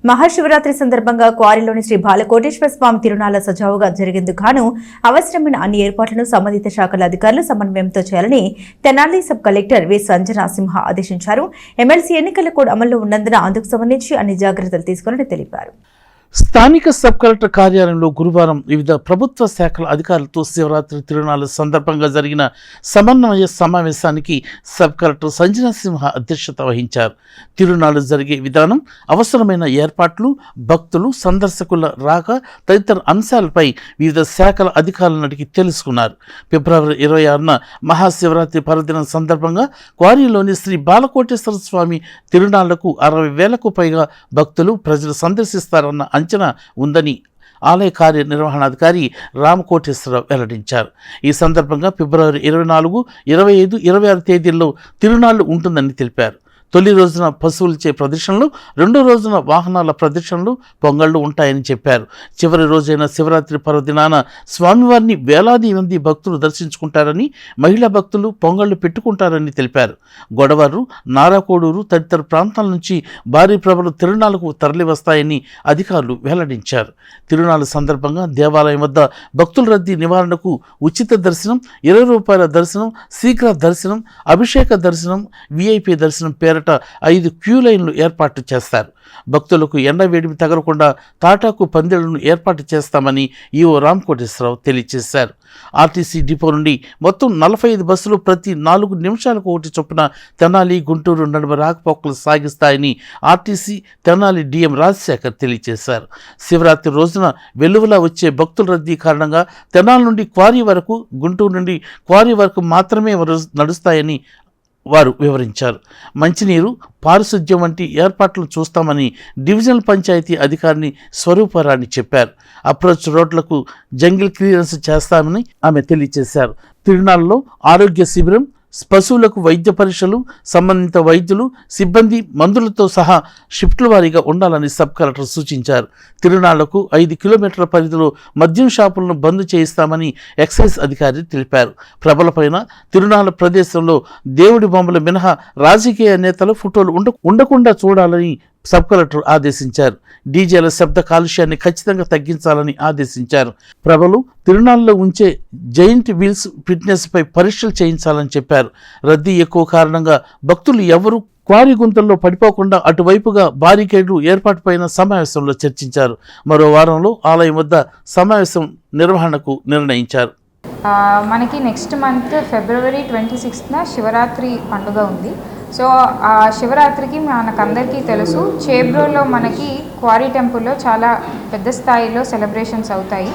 మహాశివరాత్రి సందర్భంగా క్వారీలోని శ్రీ బాలకోటేశ్వర స్వామి తిరునాళ్ల సజావుగా జరిగేందుకు గాను అవసరమైన అన్ని ఏర్పాట్లను సంబంధిత శాఖల అధికారులు సమన్వయంతో చేయాలని తెనాలి సబ్ కలెక్టర్ వి సంజన సింహ ఆదేశించారు. ఎమ్మెల్సీ ఎన్నికల కోడ్ అమల్లో ఉన్నందున అందుకు సంబంధించి అన్ని జాగ్రత్తలు తీసుకోవాలని తెలిపారు. స్థానిక సబ్ కలెక్టర్ కార్యాలయంలో గురువారం వివిధ ప్రభుత్వ శాఖల అధికారులతో శివరాత్రి తిరునాళ్ల సందర్భంగా జరిగిన సమన్వయ సమావేశానికి సబ్ కలెక్టర్ సంజన సింహ అధ్యక్షత వహించారు. తిరునాళ్లు జరిగే విధానం, అవసరమైన ఏర్పాట్లు, భక్తులు, సందర్శకుల రాక తదితర అంశాలపై వివిధ శాఖల అధికారులను అడిగి తెలుసుకున్నారు. ఫిబ్రవరి 26న మహాశివరాత్రి పర్వదినం సందర్భంగా క్వారీలోని శ్రీ బాలకోటేశ్వర స్వామి తిరునాళ్లకు 60,000కు పైగా భక్తులు, ప్రజలు సందర్శిస్తారన్న అంచనా ఉందని ఆలయ కార్యనిర్వహణాధికారి రామకోటేశ్వరరావు వెల్లడించారు. ఈ సందర్భంగా ఫిబ్రవరి 24, 25, 26 తేదీల్లో తిరునాళ్లు ఉంటుందని తెలిపారు. తొలి రోజున పశువులచే ప్రదర్శనలు, రెండో రోజున వాహనాల ప్రదర్శనలు, పొంగళ్లు ఉంటాయని చెప్పారు. చివరి రోజైన శివరాత్రి పర్వదినాన స్వామివారిని వేలాది మంది భక్తులు దర్శించుకుంటారని, మహిళా భక్తులు పొంగళ్లు పెట్టుకుంటారని తెలిపారు. గొడవరు, నారాకోడూరు తదితర ప్రాంతాల నుంచి భారీ ప్రభలు తిరునాళ్లకు తరలివస్తాయని అధికారులు వెల్లడించారు. తిరునాళ్ల సందర్భంగా దేవాలయం వద్ద భక్తుల రద్దీ నివారణకు ఉచిత దర్శనం, ₹20 దర్శనం, శీఘ్ర దర్శనం, అభిషేక దర్శనం, VIP దర్శనం పేరట 5 క్యూ లైన్లు ఏర్పాటు చేస్తారు. భక్తులకు ఎండ వేడిమి తగలకుండా తాటాకు పందిళ్లను ఏర్పాటు చేస్తామని ఈవో రామకోటేశ్వరరావు తెలియజేశారు. ఆర్టీసీ డిపో నుండి మొత్తం 45 బస్సులు ప్రతి 4 నిమిషాలకు ఒకటి చొప్పున తెనాలి, గుంటూరు నడుమ రాకపోకలు సాగిస్తాయని ఆర్టీసీ తెనాలి DM రాజశేఖర్ తెలియజేశారు. శివరాత్రి రోజున వెలువలా వచ్చే భక్తుల రద్దీ కారణంగా తెనాలి నుండి క్వారీ వరకు, గుంటూరు నుండి క్వారీ వరకు మాత్రమే నడుస్తాయని వారు వివరించారు. మంచినీరు, పారిశుధ్యం వంటి ఏర్పాట్లను చూస్తామని డివిజనల్ పంచాయతీ అధికారిని స్వరూపరాణి చెప్పారు. అప్రోచ్ రోడ్లకు జంగిల్ క్లియరెన్స్ చేస్తామని ఆమె తెలియజేశారు. తిరునాళ్లలో ఆరోగ్య శిబిరం, పశువులకు వైద్య పరీక్షలు, సంబంధిత వైద్యులు, సిబ్బంది, మందులతో సహా షిఫ్ట్ల వారీగా ఉండాలని సబ్ కలెక్టర్ సూచించారు. తిరునాళ్లకు 5 కిలోమీటర్ల పరిధిలో మద్యం షాపులను బంద్ చేయిస్తామని ఎక్సైజ్ అధికారి తెలిపారు. ప్రభలపైన తిరునాళ్ల ప్రదేశంలో దేవుడి బొమ్మల మినహా రాజకీయ నేతల ఫోటోలు ఉండకుండా చూడాలని సబ్ కలెక్టర్ ఆదేశించారు. డీజేల శబ్ద కాలుష్యాన్ని ఖచ్చితంగా తగ్గించాలని ఆదేశించారు. ప్రభలు తిరునాళ్లలో ఉంచే జైంట్ వీల్స్ ఫిట్నెస్ పై పరీక్షలు చేయించాలని చెప్పారు. రద్దీ ఎక్కువ కారణంగా భక్తులు ఎవరూ క్వారీ గుంతల్లో పడిపోకుండా అటువైపుగా బారికేడ్లు ఏర్పాటుపైన సమావేశంలో చర్చించారు. మరో వారంలో ఆలయం వద్ద సమావేశం నిర్వహణకు నిర్ణయించారు. మనకి నెక్స్ట్ మంత్ ఫిబ్రవరి 26న శివరాత్రి పండుగ ఉంది. సో ఆ శివరాత్రికి మనకందరికీ తెలుసు, చేబ్రోలో మనకి క్వారీ టెంపుల్లో చాలా పెద్ద స్థాయిలో సెలబ్రేషన్స్ అవుతాయి.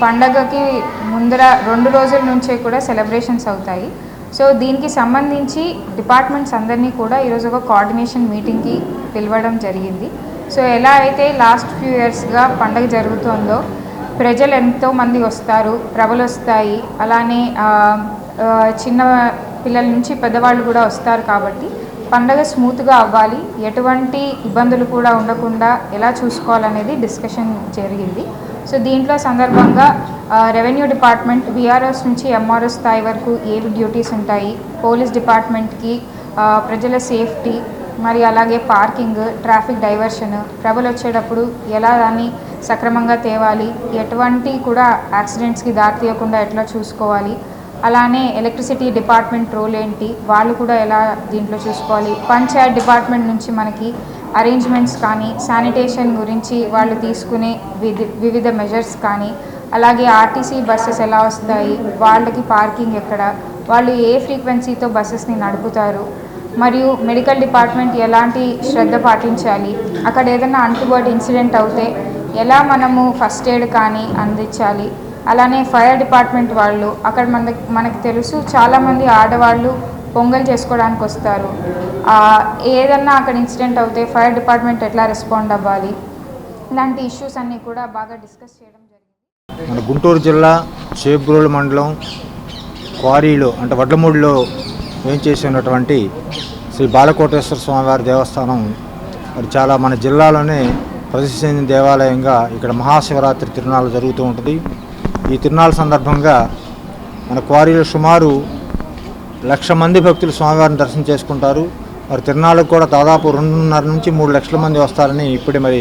పండగకి ముందర 2 రోజుల నుంచే కూడా సెలబ్రేషన్స్ అవుతాయి. సో దీనికి సంబంధించి డిపార్ట్మెంట్స్ అందరినీ కూడా ఈరోజు ఒక కోఆర్డినేషన్ మీటింగ్కి పిలవడం జరిగింది. సో ఎలా అయితే లాస్ట్ ఫ్యూ ఇయర్స్గా పండగ జరుగుతుందో ప్రజలు ఎంతోమంది వస్తారు, ప్రభలు వస్తాయి, అలానే చిన్న పిల్లల నుంచి పెద్దవాళ్ళు కూడా వస్తారు. కాబట్టి పండగ స్మూత్గా అవ్వాలి, ఎటువంటి ఇబ్బందులు కూడా ఉండకుండా ఎలా చూసుకోవాలనేది డిస్కషన్ జరిగింది. సో దీంట్లో సందర్భంగా రెవెన్యూ డిపార్ట్మెంట్ VROs నుంచి MRO స్థాయి వరకు ఏవి డ్యూటీస్ ఉంటాయి, పోలీస్ డిపార్ట్మెంట్కి ప్రజల సేఫ్టీ, మరి అలాగే పార్కింగ్, ట్రాఫిక్ డైవర్షన్, ప్రభలు వచ్చేటప్పుడు ఎలా దాన్ని సక్రమంగా తేవాలి, ఎటువంటి కూడా యాక్సిడెంట్స్కి దారితీయకుండా ఎట్లా చూసుకోవాలి, అలానే ఎలక్ట్రిసిటీ డిపార్ట్మెంట్ రోల్ ఏంటి, వాళ్ళు కూడా ఎలా దీంట్లో చూసుకోవాలి, పంచాయత్ డిపార్ట్మెంట్ నుంచి మనకి అరేంజ్మెంట్స్ కానీ, శానిటేషన్ గురించి వాళ్ళు తీసుకునే వివిధ మెజర్స్ కానీ, అలాగే ఆర్టీసీ బస్సెస్ ఎలా వస్తాయి, వాళ్ళకి పార్కింగ్ ఎక్కడ, వాళ్ళు ఏ ఫ్రీక్వెన్సీతో బస్సెస్ని నడుపుతారు, మరియు మెడికల్ డిపార్ట్మెంట్ ఎలాంటి శ్రద్ధ పాటించాలి, అక్కడ ఏదైనా అంటువర్డ్ ఇన్సిడెంట్ అవుతే ఎలా మనము ఫస్ట్ ఎయిడ్ కానీ అందించాలి, అలానే ఫైర్ డిపార్ట్మెంట్ వాళ్ళు అక్కడ మనకు తెలుసు చాలామంది ఆడవాళ్ళు పొంగల్ చేసుకోవడానికి వస్తారు. ఏదన్నా అక్కడ ఇన్సిడెంట్ అవుతే ఫైర్ డిపార్ట్మెంట్ ఎట్లా రెస్పాండ్ అవ్వాలి, ఇలాంటి ఇష్యూస్ అన్నీ కూడా బాగా డిస్కస్ చేయడం జరిగింది. మన గుంటూరు జిల్లా చేబ్రోలు మండలం క్వారీలో అంటే వడ్లమూడిలో ఏం చేసి ఉన్నటువంటి శ్రీ బాలకోటేశ్వర స్వామివారి దేవస్థానం మరి చాలా మన జిల్లాలోనే ప్రసిద్ధి చెందిన దేవాలయంగా ఇక్కడ మహాశివరాత్రి తిరునాళ్ళు జరుగుతూ ఉంటుంది. ఈ తిరునాళ్ళ సందర్భంగా మన క్వారీలో సుమారు 1,00,000 మంది భక్తులు స్వామివారిని దర్శనం చేసుకుంటారు. మరి తిరునాళ్ళకు కూడా దాదాపు 2.5 నుంచి 3 లక్షల మంది వస్తారని ఇప్పుడే మరి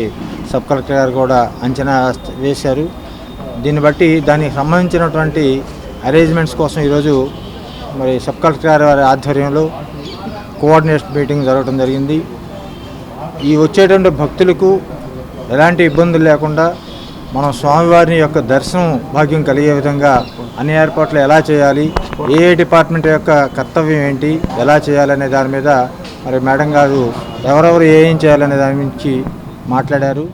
సబ్ కలెక్టర్ గారు కూడా అంచనా వేశారు. దీన్ని బట్టి దానికి సంబంధించినటువంటి అరేంజ్మెంట్స్ కోసం ఈరోజు మరి సబ్ కలెక్టర్ గారి వారి ఆధ్వర్యంలో కోఆర్డినేషన్ మీటింగ్ జరగడం జరిగింది. ఈ వచ్చేటువంటి భక్తులకు ఎలాంటి ఇబ్బందులు లేకుండా మనం స్వామివారిని యొక్క దర్శనం భాగ్యం కలిగే విధంగా అన్ని ఏర్పాట్లు ఎలా చేయాలి, ఏ డిపార్ట్మెంట్ యొక్క కర్తవ్యం ఏంటి, ఎలా చేయాలనే దాని మీద మరి మేడం గారు ఎవరెవరు ఏం చేయాలనే దాని గురించి మాట్లాడారు.